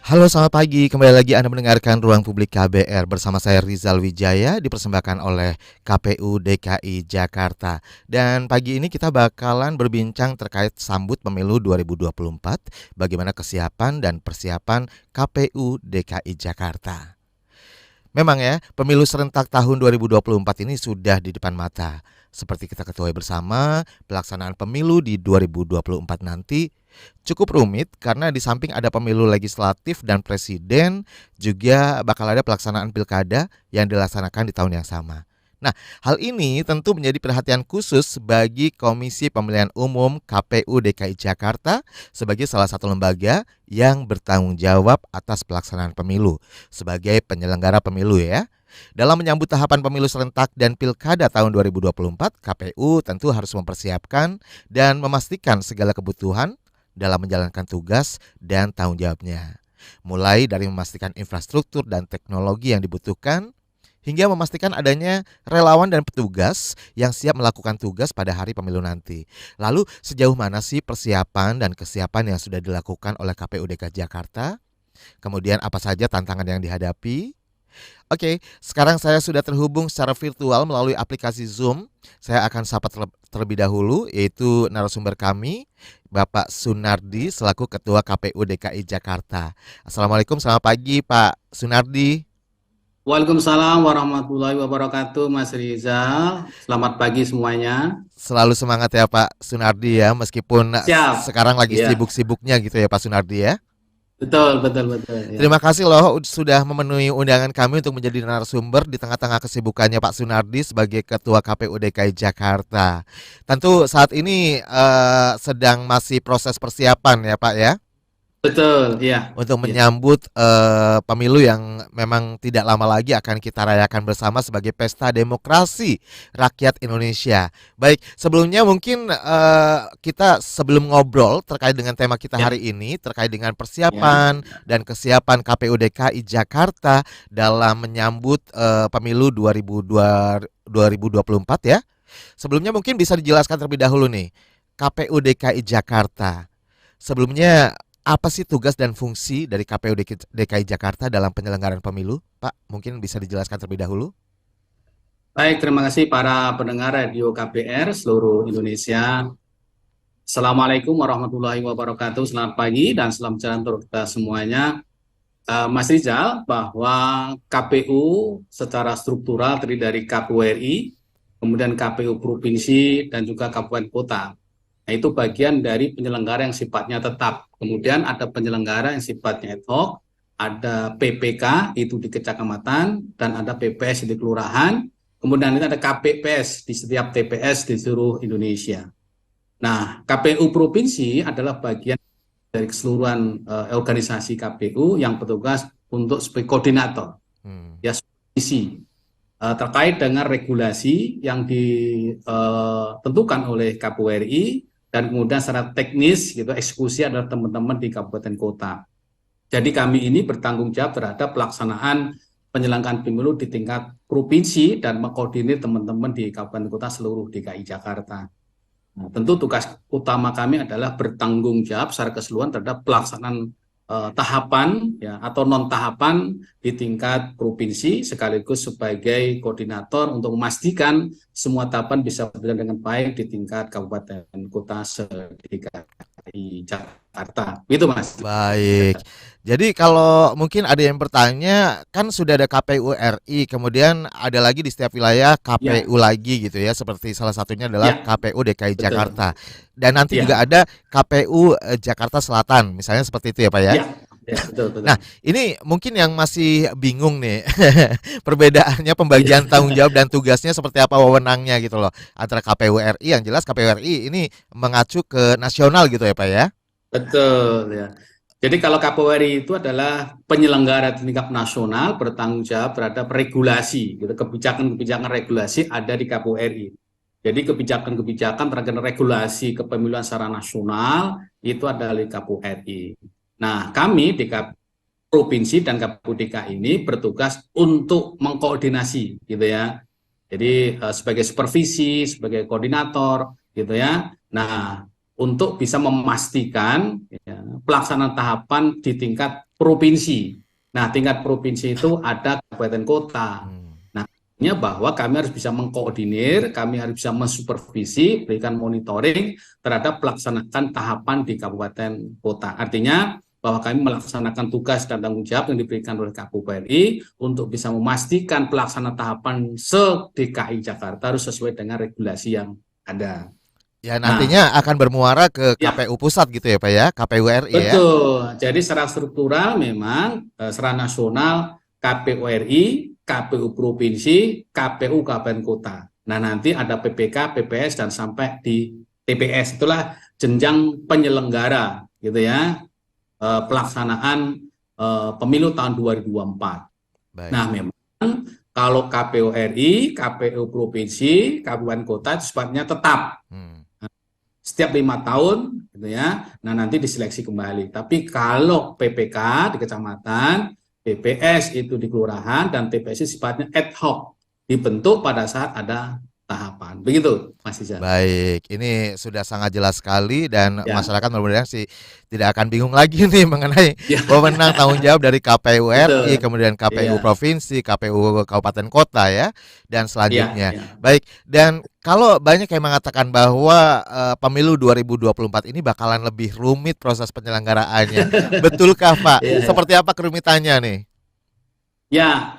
Halo, selamat pagi. Kembali lagi Anda mendengarkan Ruang Publik KBR bersama saya Rizal Wijaya, dipersembahkan oleh KPU DKI Jakarta. Dan pagi ini kita bakalan berbincang terkait sambut pemilu 2024, bagaimana kesiapan dan persiapan KPU DKI Jakarta. Memang ya, pemilu serentak tahun 2024 ini sudah di depan mata. Seperti kita ketahui bersama, pelaksanaan pemilu di 2024 nanti cukup rumit karena di samping ada pemilu legislatif dan presiden, juga bakal ada pelaksanaan pilkada yang dilaksanakan di tahun yang sama. Nah, hal ini tentu menjadi perhatian khusus bagi Komisi Pemilihan Umum KPU DKI Jakarta sebagai salah satu lembaga yang bertanggung jawab atas pelaksanaan pemilu sebagai penyelenggara pemilu ya. Dalam menyambut tahapan pemilu serentak dan pilkada tahun 2024, KPU tentu harus mempersiapkan dan memastikan segala kebutuhan dalam menjalankan tugas dan tanggung jawabnya. Mulai dari memastikan infrastruktur dan teknologi yang dibutuhkan, hingga memastikan adanya relawan dan petugas yang siap melakukan tugas pada hari pemilu nanti. Lalu sejauh mana sih persiapan dan kesiapan yang sudah dilakukan oleh KPU DKI Jakarta? Kemudian apa saja tantangan yang dihadapi? Oke, sekarang saya sudah terhubung secara virtual melalui aplikasi Zoom. Saya akan sapa terlebih dahulu, yaitu narasumber kami, Bapak Sunardi selaku Ketua KPU DKI Jakarta. Assalamualaikum, selamat pagi Pak Sunardi. Waalaikumsalam warahmatullahi wabarakatuh, Mas Rizal. Selamat pagi semuanya. Selalu semangat ya Pak Sunardi ya, meskipun Siap. sekarang lagi Iya, sibuk-sibuknya gitu ya Pak Sunardi ya. betul, betul, betul. Ya. Terima kasih loh sudah memenuhi undangan kami untuk menjadi narasumber di tengah-tengah kesibukannya Pak Sunardi sebagai Ketua KPU DKI Jakarta. Tentu saat ini sedang masih proses persiapan ya Pak ya, Betul, iya. untuk Iya. menyambut pemilu yang memang tidak lama lagi akan kita rayakan bersama sebagai pesta demokrasi rakyat Indonesia. Baik, sebelumnya mungkin kita sebelum ngobrol terkait dengan tema kita Ya, hari ini terkait dengan ya. persiapan dan kesiapan KPU DKI Jakarta dalam menyambut pemilu 2024 ya. Sebelumnya mungkin bisa dijelaskan terlebih dahulu nih, KPU DKI Jakarta. Sebelumnya apa sih tugas dan fungsi dari KPU DKI Jakarta dalam penyelenggaraan pemilu? Pak, mungkin bisa dijelaskan terlebih dahulu. Baik, terima kasih para pendengar Radio KBR seluruh Indonesia. Assalamualaikum warahmatullahi wabarakatuh. Selamat pagi dan selamat jalan untuk kita semuanya. Mas Rizal, bahwa KPU secara struktural terdiri dari KPU RI, kemudian KPU provinsi dan juga kabupaten kota. Nah, itu bagian dari penyelenggara yang sifatnya tetap. Kemudian ada penyelenggara yang sifatnya ad hoc, ada PPK itu di kecamatan dan ada PPS di kelurahan. Kemudian ini ada KPPS di setiap TPS di seluruh Indonesia. Nah, KPU provinsi adalah bagian dari keseluruhan organisasi KPU yang bertugas untuk sebagai koordinator, Hmm. ya, supervisi terkait dengan regulasi yang ditentukan oleh KPU RI dan kemudian secara teknis gitu eksekusi adalah teman-teman di kabupaten kota. Jadi kami ini bertanggung jawab terhadap pelaksanaan penyelenggaraan pemilu di tingkat provinsi dan mengkoordinir teman-teman di kabupaten kota seluruh DKI Jakarta. Nah, tentu tugas utama kami adalah bertanggung jawab secara keseluruhan terhadap pelaksanaan tahapan ya atau non tahapan di tingkat provinsi sekaligus sebagai koordinator untuk memastikan semua tahapan bisa berjalan dengan baik di tingkat kabupaten kota se-DKI Jakarta. Gitu, Mas. Baik. Jadi kalau mungkin ada yang bertanya, kan sudah ada KPU RI, kemudian ada lagi di setiap wilayah Ya, KPU lagi gitu ya, seperti salah satunya adalah ya, KPU DKI betul. Jakarta. Dan nanti juga Ya, ada KPU Jakarta Selatan, misalnya seperti itu ya Pak ya. ya, ya, betul, betul. Nah, ini mungkin yang masih bingung nih, perbedaannya Ya, pembagian tanggung jawab dan tugasnya seperti apa wewenangnya gitu loh, antara KPU RI, yang jelas KPU RI ini mengacu ke nasional gitu ya Pak ya. betul ya. Jadi kalau Kapolri itu adalah penyelenggara di tingkat nasional bertanggung jawab terhadap regulasi, gitu. Kebijakan-kebijakan regulasi ada di KPU RI. Jadi kebijakan-kebijakan terkait regulasi kepemiluan secara nasional itu adalah di KPU RI. Nah, kami di provinsi dan KPU DKI ini bertugas untuk mengkoordinasi, gitu ya. Jadi sebagai supervisi, sebagai koordinator, gitu ya. Nah, untuk bisa memastikan ya, pelaksanaan tahapan di tingkat provinsi. Nah, tingkat provinsi itu ada kabupaten kota. Nah, artinya bahwa kami harus bisa mengkoordinir, kami harus bisa mensupervisi, berikan monitoring terhadap pelaksanaan tahapan di kabupaten kota. Artinya bahwa kami melaksanakan tugas dan tanggung jawab yang diberikan oleh KPUPRI untuk bisa memastikan pelaksanaan tahapan se-DKI Jakarta harus sesuai dengan regulasi yang ada. Ya Nah, nantinya akan bermuara ke ya, KPU pusat gitu ya Pak ya, KPU RI ya. betul. Jadi secara struktural memang secara nasional KPU RI, KPU provinsi, KPU kabupaten kota. Nah, nanti ada PPK, PPS dan sampai di TPS. Itulah jenjang penyelenggara gitu ya. Pelaksanaan pemilu tahun 2024. Baik. Nah, memang kalau KPU RI, KPU provinsi, kabupaten kota itu sifatnya tetap Hmm. setiap 5 tahun, gitu ya. Nah, nanti diseleksi kembali. Tapi kalau PPK di kecamatan, PPS itu di kelurahan, dan TPS itu sifatnya ad hoc, dibentuk pada saat ada tahapan. Begitu, Mas Iza. Baik, ini sudah sangat jelas sekali dan Ya, masyarakat mudah-mudahan sih tidak akan bingung lagi nih mengenai ya, wewenang tanggung jawab dari KPU RI, betul. kemudian KPU Iya, provinsi, KPU kabupaten kota ya, dan iya, selanjutnya. iya. Baik, dan kalau banyak yang mengatakan bahwa pemilu 2024 ini bakalan lebih rumit proses penyelenggaraannya. Betulkah, Pak? Iya, iya. Seperti apa kerumitannya nih? Ya,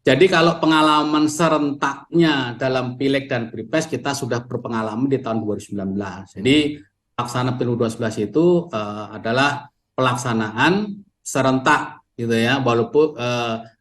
jadi kalau pengalaman serentaknya dalam Pileg dan Pilpres kita sudah berpengalaman di tahun 2019. Hmm. Jadi pelaksanaan pemilu 2019 itu adalah pelaksanaan serentak gitu ya, walaupun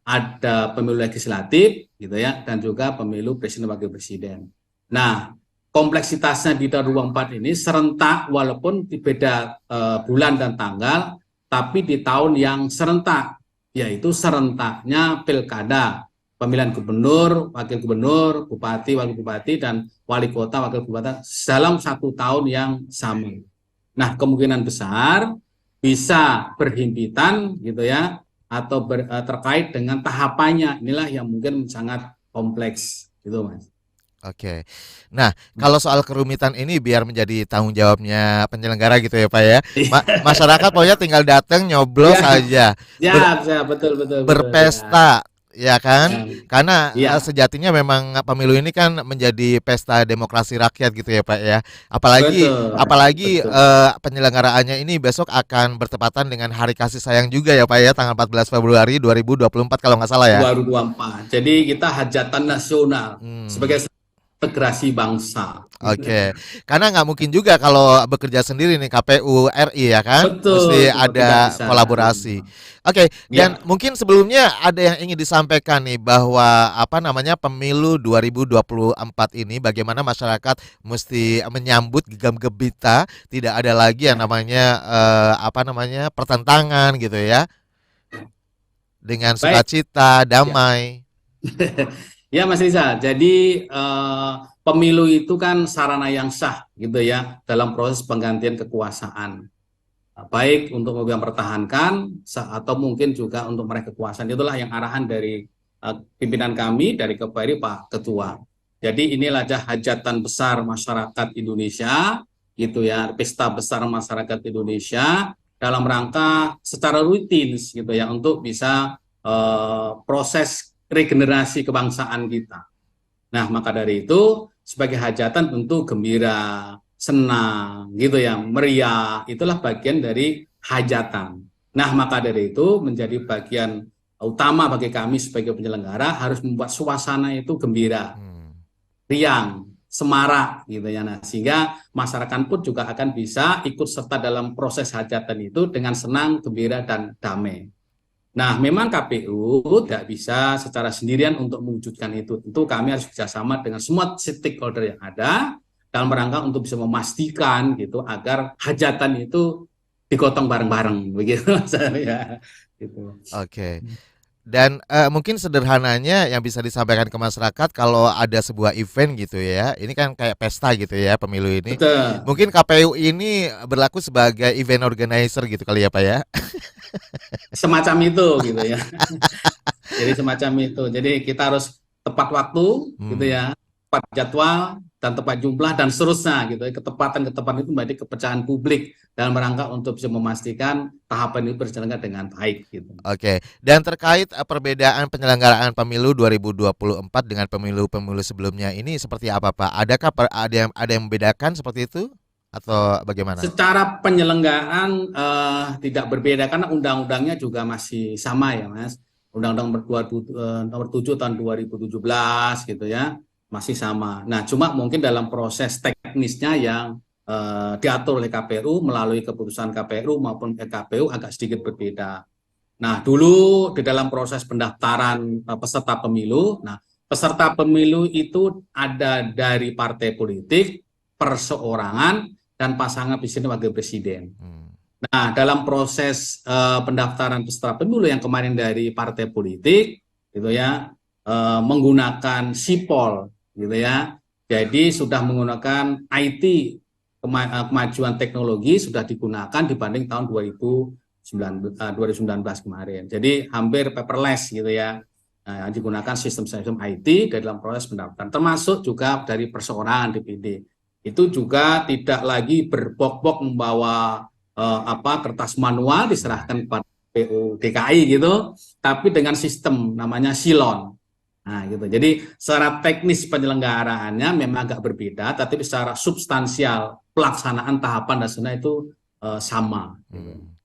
ada pemilu legislatif gitu ya dan juga pemilu presiden dan wakil presiden. Nah, kompleksitasnya di tahun 2024 ini serentak walaupun beda bulan dan tanggal, tapi di tahun yang serentak, yaitu serentaknya pilkada, pemilihan gubernur, wakil gubernur, bupati, wakil bupati, dan wali kota, wakil bupati dalam 1 tahun yang sama. Nah, kemungkinan besar bisa berhimpitan gitu ya, atau terkait dengan tahapannya. Inilah yang mungkin sangat kompleks gitu, Mas. Oke. Nah, kalau soal kerumitan ini biar menjadi tanggung jawabnya penyelenggara gitu ya, Pak ya. Masyarakat pokoknya tinggal datang nyoblos Ya, aja, ya, ber- ya, betul, betul, betul, ya, berpesta, ya kan? ya, Karena ya, sejatinya memang pemilu ini kan menjadi pesta demokrasi rakyat gitu ya, Pak ya. Apalagi betul, apalagi betul. penyelenggaraannya ini besok akan bertepatan dengan Hari Kasih Sayang juga ya, Pak ya, tanggal 14 Februari 2024 kalau nggak salah ya. 2024. Jadi kita hajatan nasional Hmm. sebagai integrasi bangsa. Oke, karena nggak mungkin juga kalau bekerja sendiri nih KPU RI ya kan, mesti Betul, tidak ada bisa. kolaborasi. Oke, dan Ya, mungkin sebelumnya ada yang ingin disampaikan nih bahwa apa namanya pemilu 2024 ini bagaimana masyarakat mesti menyambut gegam gembita, tidak ada lagi yang ya. namanya apa namanya pertentangan gitu ya, dengan Baik. sukacita, Ya. damai. Ya, Mas Riza. Jadi pemilu itu kan sarana yang sah gitu ya dalam proses penggantian kekuasaan. Baik untuk yang mempertahankan atau mungkin juga untuk meraih kekuasaan. Itulah yang arahan dari pimpinan kami dari KPRI Pak Ketua. Jadi inilah hajatan besar masyarakat Indonesia gitu ya, pesta besar masyarakat Indonesia dalam rangka secara rutin gitu ya untuk bisa proses regenerasi kebangsaan kita. Nah, maka dari itu sebagai hajatan tentu gembira, senang, gitu ya, meriah, itulah bagian dari hajatan. Nah, maka dari itu menjadi bagian utama bagi kami sebagai penyelenggara harus membuat suasana itu gembira, Hmm. riang, semarak gitu ya. Nah, sehingga masyarakat pun juga akan bisa ikut serta dalam proses hajatan itu dengan senang, gembira, dan damai. Nah, memang KPU tidak bisa secara sendirian untuk mewujudkan itu. Tentu kami harus bekerjasama dengan semua stakeholder yang ada dalam rangka untuk bisa memastikan gitu agar hajatan itu digotong bareng-bareng begitu ya. Gitu. Oke. Dan mungkin sederhananya yang bisa disampaikan ke masyarakat kalau ada sebuah event gitu ya, ini kan kayak pesta gitu ya pemilu ini. Betul. Mungkin KPU ini berlaku sebagai event organizer gitu kali ya Pak ya. Semacam itu gitu ya. Jadi semacam itu. Jadi kita harus tepat waktu gitu Hmm. ya, tepat jadwal dan tepat jumlah dan seterusnya gitu. Ketepatan itu menjadi kepercayaan publik dalam rangka untuk bisa memastikan tahapan ini berjalan dengan baik gitu. Oke, dan terkait perbedaan penyelenggaraan pemilu 2024 dengan pemilu-pemilu sebelumnya ini seperti apa, Pak? Adakah ada yang membedakan seperti itu atau bagaimana? Secara penyelenggaraan tidak berbeda karena undang-undangnya juga masih sama ya Mas. Undang-Undang nomor 7 tahun 2017 gitu ya, masih sama. Nah, cuma mungkin dalam proses teknisnya yang diatur oleh KPU melalui keputusan KPU maupun PKPU agak sedikit berbeda. Nah, dulu di dalam proses pendaftaran peserta pemilu, nah peserta pemilu itu ada dari partai politik, perseorangan, dan pasangan presiden wakil presiden. Nah, dalam proses pendaftaran peserta pemilu yang kemarin dari partai politik, gitu ya, menggunakan sipol, gitu ya. Jadi sudah menggunakan IT, kemajuan teknologi sudah digunakan dibanding tahun 2019 kemarin. Jadi hampir paperless gitu ya. Nah, digunakan sistem-sistem IT dalam proses pendaftaran, termasuk juga dari perseorangan DPD. Itu juga tidak lagi berbok-bok membawa kertas manual diserahkan kepada KPU DKI gitu, tapi dengan sistem namanya silon. Nah, gitu. Jadi secara teknis penyelenggaraannya memang agak berbeda, tapi secara substansial pelaksanaan tahapan dan sebagainya itu sama. Gitu.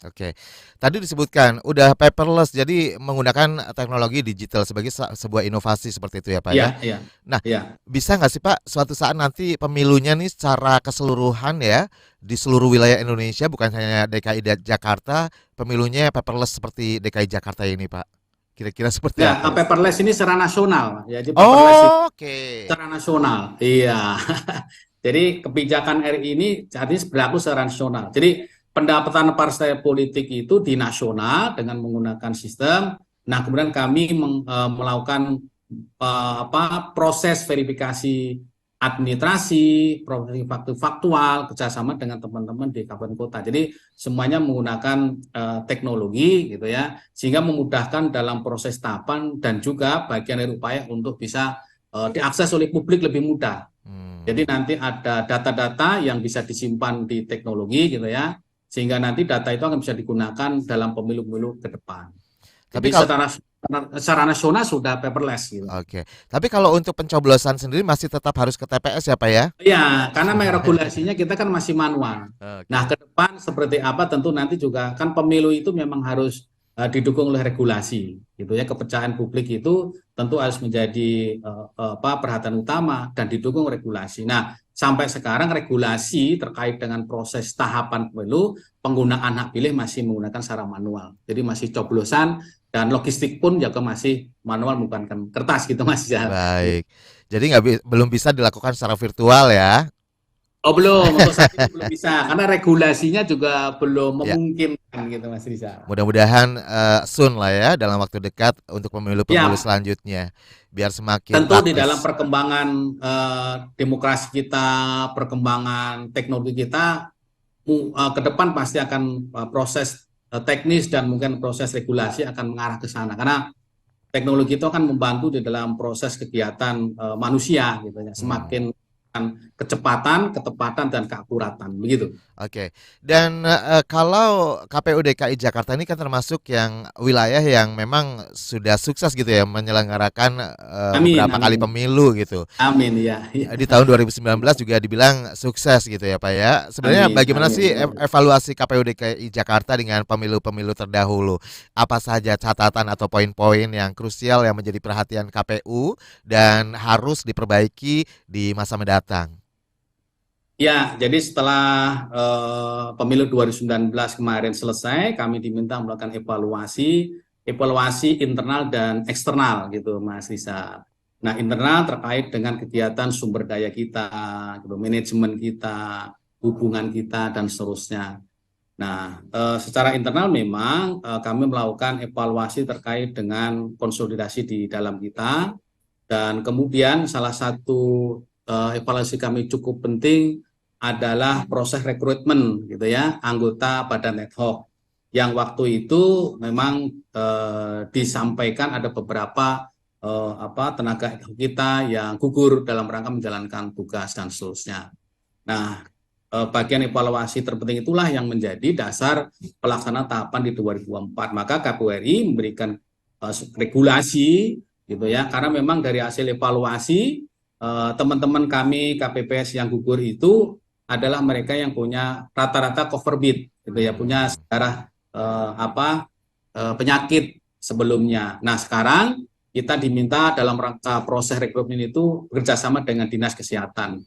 Oke, tadi disebutkan udah paperless, jadi menggunakan teknologi digital sebagai sebuah inovasi seperti itu ya Pak Iya, ya. iya, Nah, iya. bisa nggak sih Pak suatu saat nanti pemilunya nih secara keseluruhan ya di seluruh wilayah Indonesia bukan hanya DKI dan Jakarta, pemilunya paperless seperti DKI Jakarta ini Pak? Kira-kira seperti Enggak, apa? paperless ini secara nasional. Ya, jadi paperless ini Oh, oke. secara nasional. Iya. Jadi kebijakan RI ini artinya berlaku secara nasional. Jadi pendapatan partai politik itu di nasional dengan menggunakan sistem. Nah, kemudian kami melakukan proses verifikasi administrasi, proses faktual, kerjasama dengan teman-teman di kabupaten kota. Jadi semuanya menggunakan teknologi gitu ya, sehingga memudahkan dalam proses tahapan dan juga bagian dari upaya untuk bisa diakses oleh publik lebih mudah. Jadi nanti ada data-data yang bisa disimpan di teknologi gitu ya, sehingga nanti data itu akan bisa digunakan dalam pemilu-pemilu ke depan. Tapi Jadi kalau secara nasional sudah paperless gitu. oke. Tapi kalau untuk pencoblosan sendiri masih tetap harus ke TPS ya Pak ya? Iya, karena regulasinya kita kan masih manual. Nah, Oke. ke depan seperti apa tentu nanti juga kan pemilu itu memang harus didukung oleh regulasi, gitu ya. Kepercayaan publik itu tentu harus menjadi perhatian utama dan didukung regulasi. Nah, sampai sekarang regulasi terkait dengan proses tahapan pemilu, penggunaan hak pilih masih menggunakan secara manual. Jadi masih coblosan dan logistik pun juga masih manual menggunakan kertas gitu Mas ya. Baik. Jadi belum bisa dilakukan secara virtual ya? Oh belum, untuk saat ini belum bisa karena regulasinya juga belum Ya, memungkinkan gitu Mas Rizal. mudah-mudahan soon lah ya dalam waktu dekat untuk pemilu-pemilu Ya, selanjutnya biar semakin tentu di dalam praktis. perkembangan demokrasi kita, perkembangan teknologi kita ke depan pasti akan proses teknis dan mungkin proses regulasi akan mengarah ke sana karena teknologi itu akan membantu di dalam proses kegiatan manusia gitu ya, Hmm. semakin kecepatan, ketepatan dan keakuratan begitu. Oke, dan kalau KPU DKI Jakarta ini kan termasuk yang wilayah yang memang sudah sukses gitu ya menyelenggarakan Amin, beberapa kali amin, pemilu gitu. amin ya, Di tahun 2019 juga dibilang sukses gitu ya Pak ya. Sebenarnya amin, bagaimana amin. sih evaluasi KPU DKI Jakarta dengan pemilu-pemilu terdahulu? Apa saja catatan atau poin-poin yang krusial yang menjadi perhatian KPU dan harus diperbaiki di masa mendatang? Ya, jadi setelah pemilu 2019 kemarin selesai, kami diminta melakukan evaluasi internal dan eksternal gitu, Mas Risa. Nah, internal terkait dengan kegiatan sumber daya kita, gitu, manajemen kita, hubungan kita dan seterusnya. Nah, secara internal memang kami melakukan evaluasi terkait dengan konsolidasi di dalam kita, dan kemudian salah satu evaluasi kami cukup penting adalah proses rekrutmen gitu ya anggota Badan Ad Hoc yang waktu itu memang disampaikan ada beberapa tenaga kita yang gugur dalam rangka menjalankan tugas dan seterusnya. Nah, bagian evaluasi terpenting itulah yang menjadi dasar pelaksanaan tahapan di 2024. Maka KPU RI memberikan regulasi gitu ya, karena memang dari hasil evaluasi teman-teman kami KPPS yang gugur itu adalah mereka yang punya rata-rata cover bid gitu ya, punya sejarah penyakit sebelumnya. Nah, sekarang kita diminta dalam rangka proses rekrutmen itu bekerjasama dengan Dinas Kesehatan.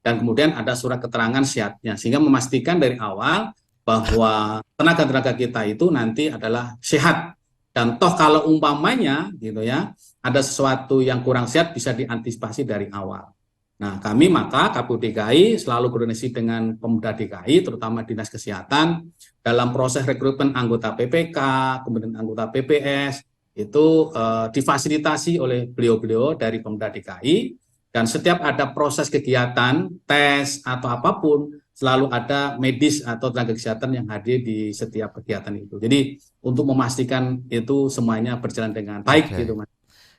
Dan kemudian ada surat keterangan sehatnya, sehingga memastikan dari awal bahwa tenaga-tenaga kita itu nanti adalah sehat. Dan toh kalau umpamanya gitu ya, ada sesuatu yang kurang sehat bisa diantisipasi dari awal. Nah, kami maka KPU DKI selalu koordinasi dengan Pemda DKI, terutama Dinas Kesehatan, dalam proses rekrutmen anggota PPK, kemudian anggota PPS, itu difasilitasi oleh beliau-beliau dari Pemda DKI, dan setiap ada proses kegiatan, tes, atau apapun, selalu ada medis atau tenaga kesehatan yang hadir di setiap kegiatan itu. Jadi, untuk memastikan itu semuanya berjalan dengan baik, gitu, Mas.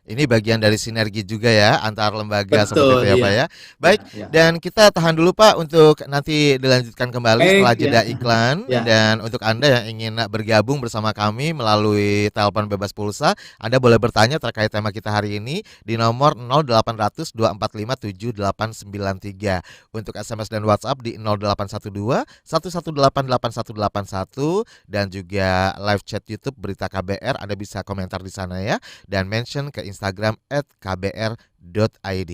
Ini bagian dari sinergi juga ya antar lembaga seperti itu Betul, ya iya. Pak ya. Ya, Baik, ya. dan kita tahan dulu Pak untuk nanti dilanjutkan kembali Baik, setelah ya. jeda iklan. Ya. Dan untuk Anda yang ingin bergabung bersama kami melalui telepon bebas pulsa, Anda boleh bertanya terkait tema kita hari ini di nomor 0800 245 7893. Untuk SMS dan WhatsApp di 0812 118 8181 dan juga live chat YouTube Berita KBR. Anda bisa komentar di sana ya, dan mention ke Instagram @kbr.id.